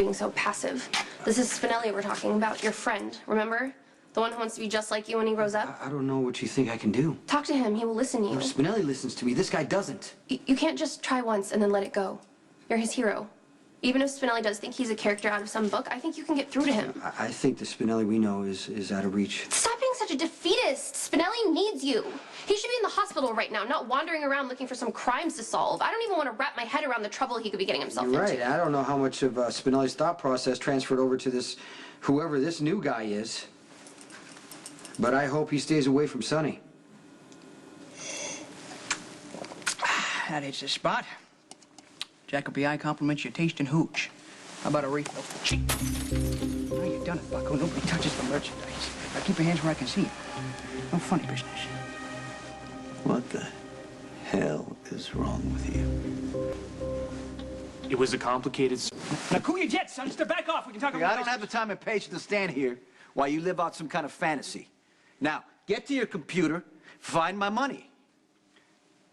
being so passive. This is Spinelli we're talking about, your friend, remember? The one who wants to be just like you when he grows up? I don't know what you think I can do. Talk to him, he will listen to you. Well, Spinelli listens to me, this guy doesn't. You can't just try once and then let it go. You're his hero. Even if Spinelli does think he's a character out of some book, I think you can get through to him. I think the Spinelli we know is out of reach. Stop being such a defeatist. Spinelli needs you. He should be in the hospital right now, not wandering around looking for some crimes to solve. I don't even want to wrap my head around the trouble he could be getting himself into. Right. I don't know how much of Spinelli's thought process transferred over to this, whoever this new guy is. But I hope he stays away from Sonny. That is the spot. Jacoby, I compliments your taste in hooch. How about a refill? Cheap. Now you've done it, bucko. Nobody touches the merchandise. Now keep your hands where I can see them. No funny business. What the hell is wrong with you? It was a complicated... Now cool your jets, son. Just back off. We can talk about I don't have the time and patience to stand here while you live out some kind of fantasy. Now, get to your computer, find my money.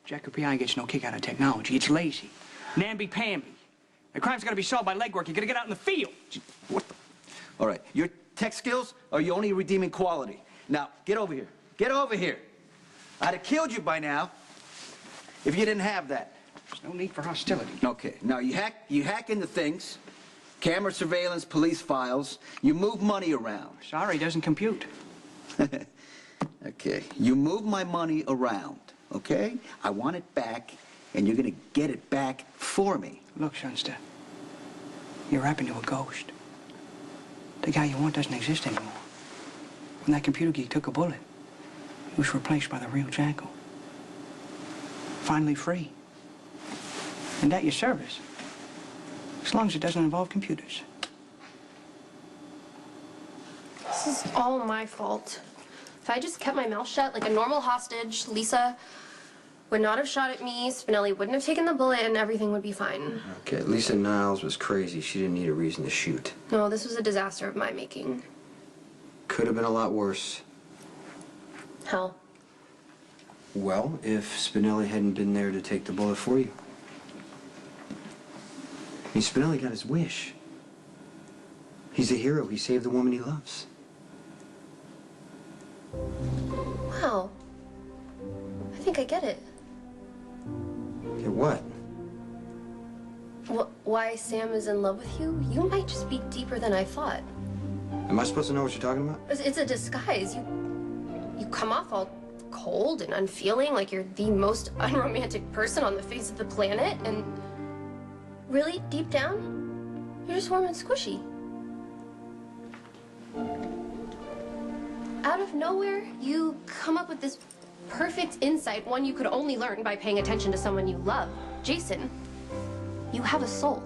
Jacoby, I gets no kick out of technology. It's lazy. Namby-pamby. The crime's got to be solved by legwork. You got to get out in the field. What the... All right, your tech skills are your only redeeming quality. Now, get over here. Get over here. I'd have killed you by now if you didn't have that. There's no need for hostility. Okay, now you hack into things, camera surveillance, police files, you move money around. Sorry, doesn't compute. Okay, you move my money around, okay? I want it back, and you're gonna get it back for me. Look, Sunster, you're rapping to a ghost. The guy you want doesn't exist anymore. When that computer geek took a bullet, he was replaced by the real Jackal. Finally free. And at your service. As long as it doesn't involve computers. This is all my fault. If I just kept my mouth shut like a normal hostage, Lisa would not have shot at me, Spinelli wouldn't have taken the bullet, and everything would be fine. Okay, Lisa Niles was crazy. She didn't need a reason to shoot. No, this was a disaster of my making. Could have been a lot worse. How? Well, if Spinelli hadn't been there to take the bullet for you. I mean, Spinelli got his wish. He's a hero. He saved the woman he loves. Wow. I think I get it. Get what? Why Sam is in love with you? You might just be deeper than I thought. Am I supposed to know what you're talking about? It's a disguise. You come off all cold and unfeeling, like you're the most unromantic person on the face of the planet, and really, deep down, you're just warm and squishy. Out of nowhere, you come up with this perfect insight, one you could only learn by paying attention to someone you love. Jason, you have a soul.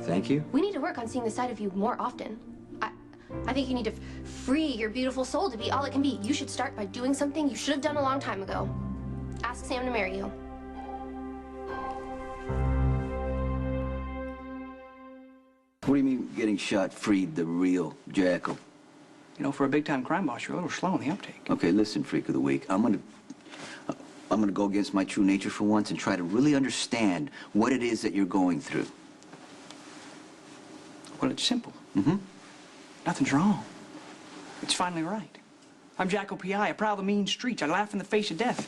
Thank you. We need to work on seeing the side of you more often. I think you need to free your beautiful soul to be all it can be. You should start by doing something you should have done a long time ago. Ask Sam to marry you. What do you mean getting shot freed the real Jackal? You know, for a big-time crime boss, you're a little slow in the uptake. Okay, listen, freak of the week. I'm gonna go against my true nature for once and try to really understand what it is that you're going through. Well, it's simple. Mm-hmm. Nothing's wrong. It's finally right. I'm Jackal P.I. I prowl the mean streets. I laugh in the face of death.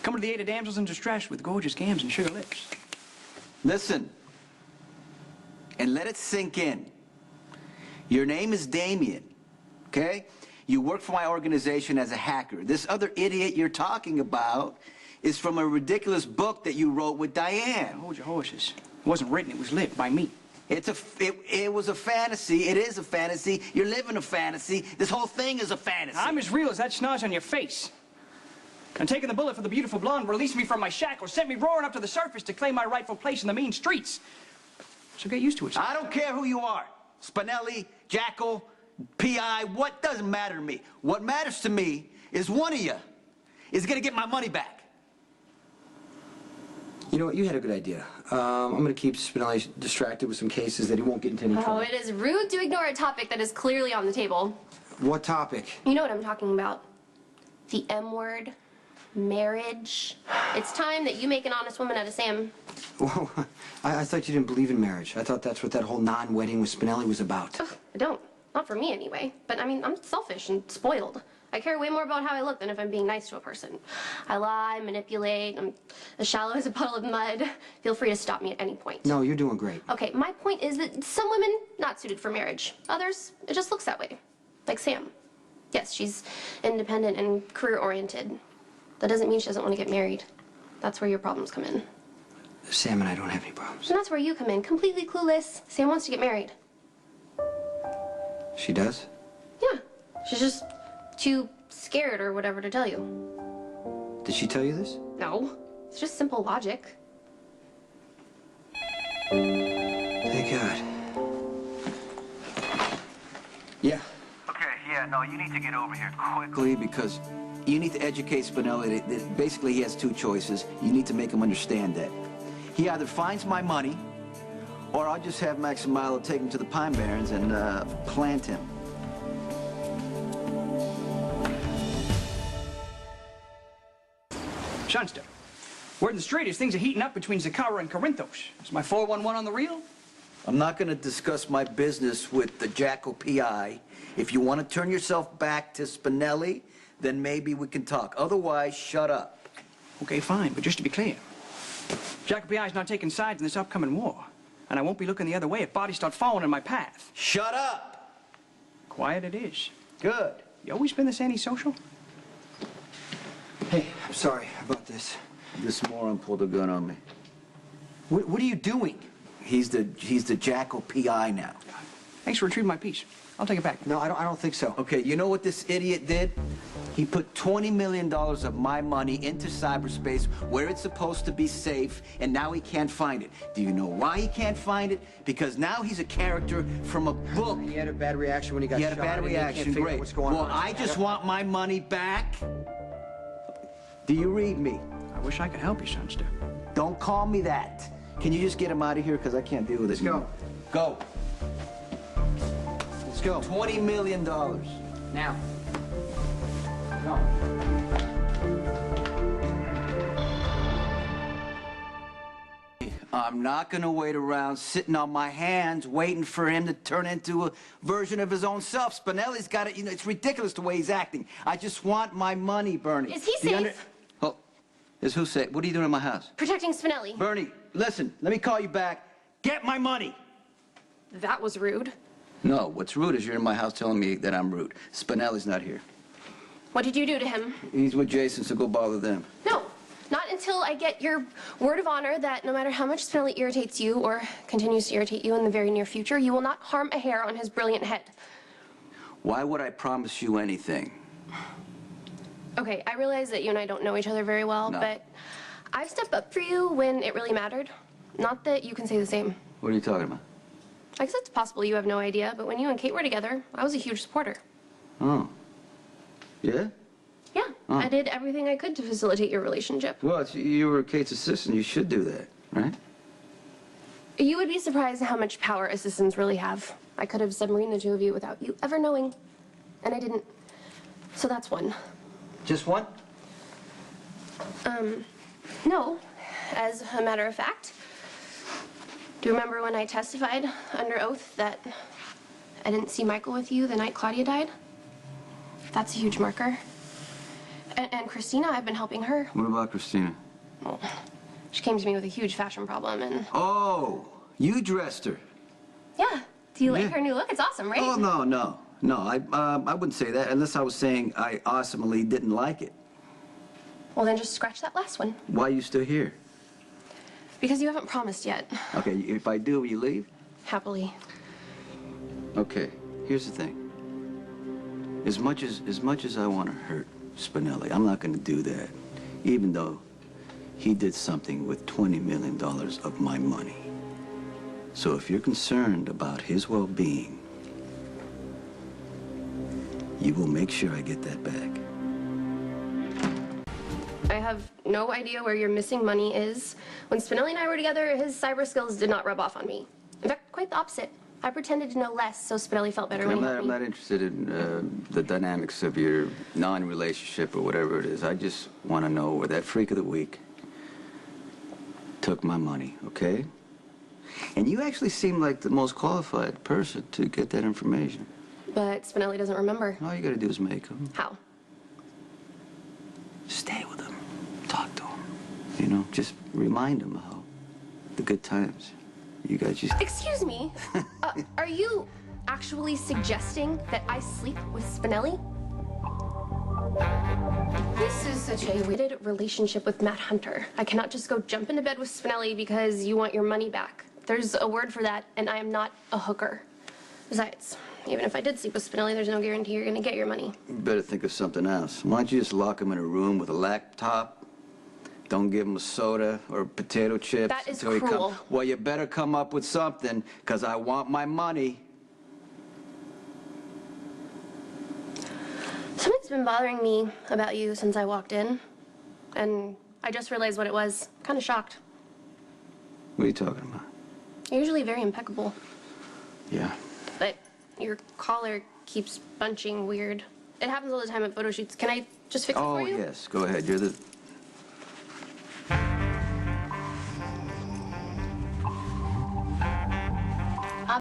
Coming to the aid of damsels in distress with gorgeous gams and sugar lips. Listen, and let it sink in. Your name is Damien, okay? You work for my organization as a hacker. This other idiot you're talking about is from a ridiculous book that you wrote with Diane. Hold your horses. It wasn't written, it was lived by me. It was a fantasy. It is a fantasy. You're living a fantasy. This whole thing is a fantasy. I'm as real as that schnoz on your face. And taking the bullet for the beautiful blonde released me from my shackles, sent me roaring up to the surface to claim my rightful place in the mean streets. So get used to it, son. I don't care who you are. Spinelli, Jackal, P.I., what doesn't matter to me? What matters to me is one of you is gonna get my money back. You know what? You had a good idea. I'm going to keep Spinelli distracted with some cases that he won't get into any trouble. Oh, it is rude to ignore a topic that is clearly on the table. What topic? You know what I'm talking about. The M word. Marriage. It's time that you make an honest woman out of Sam. Whoa, I thought you didn't believe in marriage. I thought that's what that whole non-wedding with Spinelli was about. Ugh, I don't. Not for me, anyway. But, I mean, I'm selfish and spoiled. I care way more about how I look than if I'm being nice to a person. I lie, manipulate, I'm as shallow as a puddle of mud. Feel free to stop me at any point. No, you're doing great. Okay, my point is that some women, not suited for marriage. Others, it just looks that way. Like Sam. Yes, she's independent and career-oriented. That doesn't mean she doesn't want to get married. That's where your problems come in. Sam and I don't have any problems. And that's where you come in, completely clueless. Sam wants to get married. She does? Yeah, she's just too scared or whatever to tell you. Did she tell you this? No, it's just simple logic. Thank God. Yeah. Okay, yeah, no, you need to get over here quickly because you need to educate Spinelli that basically he has two choices. You need to make him understand that. He either finds my money, or I'll just have Maxie take him to the Pine Barrens and plant him. Shunster, word in the street is things are heating up between Zakara and Corinthos. Is my 411 on the reel? I'm not going to discuss my business with the Jacko PI. If you want to turn yourself back to Spinelli, then maybe we can talk. Otherwise, shut up. Okay, fine, but just to be clear, Jacko PI's not taking sides in this upcoming war, and I won't be looking the other way if bodies start falling in my path. Shut up! Quiet it is. Good. You always been this antisocial? Hey, I'm sorry about this. This moron pulled a gun on me. What are you doing? He's the Jacko PI now. Thanks for retrieving my piece. I'll take it back. No, I don't think so. Okay, you know what this idiot did? He put $20 million of my money into cyberspace where it's supposed to be safe, and now he can't find it. Do you know why he can't find it? Because now he's a character from a book. He had a bad reaction when he got shot. He had a bad and he can't reaction, figure out great. what's going well, on. I just want my money back. Do you read me? I wish I could help you, Sunster. Don't call me that. Can you just get him out of here? Because I can't deal with this. Let's go. Go. Let's go. $20 million. Now. Go. I'm not going to wait around sitting on my hands waiting for him to turn into a version of his own self. Spinelli's got it. You know, it's ridiculous the way he's acting. I just want my money, Bernie. Is he safe? Oh, is who safe? What are you doing in my house? Protecting Spinelli. Bernie, listen, let me call you back. Get my money. That was rude. No, what's rude is you're in my house telling me that I'm rude. Spinelli's not here. What did you do to him? He's with Jason, so go bother them. No, not until I get your word of honor that no matter how much Spinelli irritates you or continues to irritate you in the very near future, you will not harm a hair on his brilliant head. Why would I promise you anything? Okay, I realize that you and I don't know each other very well, No. but I've stepped up for you when it really mattered. Not that you can say the same. What are you talking about? I guess it's possible you have no idea, but when you and Kate were together, I was a huge supporter. Oh. Yeah? Yeah, Oh. I did everything I could to facilitate your relationship. Well, you were Kate's assistant. You should do that, right? You would be surprised how much power assistants really have. I could have submarined the two of you without you ever knowing, and I didn't. So that's one. Just one? No, as a matter of fact. Do you remember when I testified under oath that I didn't see Michael with you the night Claudia died? That's a huge marker. And Christina, I've been helping her. What about Christina? Well, she came to me with a huge fashion problem, and Oh, you dressed her. yeah. Do you like Yeah. her new look? It's awesome, right? Oh, no. I wouldn't say that unless I was saying I awesomely didn't like it. Well, then just scratch that last one. Why are you still here? Because you haven't promised yet. Okay, if I do, will you leave? Happily. Okay, here's the thing. As much as I want to hurt Spinelli, I'm not going to do that, even though he did something with $20 million of my money. So if you're concerned about his well-being, you will make sure I get that back. I have no idea where your missing money is. When Spinelli and I were together, his cyber skills did not rub off on me. In fact, quite the opposite. I pretended to know less so Spinelli felt better when he helped I'm me. not interested in the dynamics of your non-relationship or whatever it is. I just want to know where that freak of the week took my money, okay? And you actually seem like the most qualified person to get that information. But Spinelli doesn't remember. All you got to do is make him. How? Stay with him. Talk to him. You know, just remind him how the good times you guys used to... Excuse me. Are you actually suggesting that I sleep with Spinelli? This is such a weird relationship with Matt Hunter. I cannot just go jump into bed with Spinelli because you want your money back. There's a word for that, and I am not a hooker. Besides, even if I did sleep with Spinelli, there's no guarantee you're gonna get your money. You better think of something else. Why don't you just lock him in a room with a laptop? Don't give him a soda or potato chips. That is until he cruel. Well, you better come up with something, because I want my money. Something's been bothering me about you since I walked in, and I just realized what it was. Kind of shocked. What are you talking about? You're usually very impeccable, Yeah. but your collar keeps bunching weird. It happens all the time at photo shoots. Can I just fix it Oh, for you? yes. Go ahead. You're the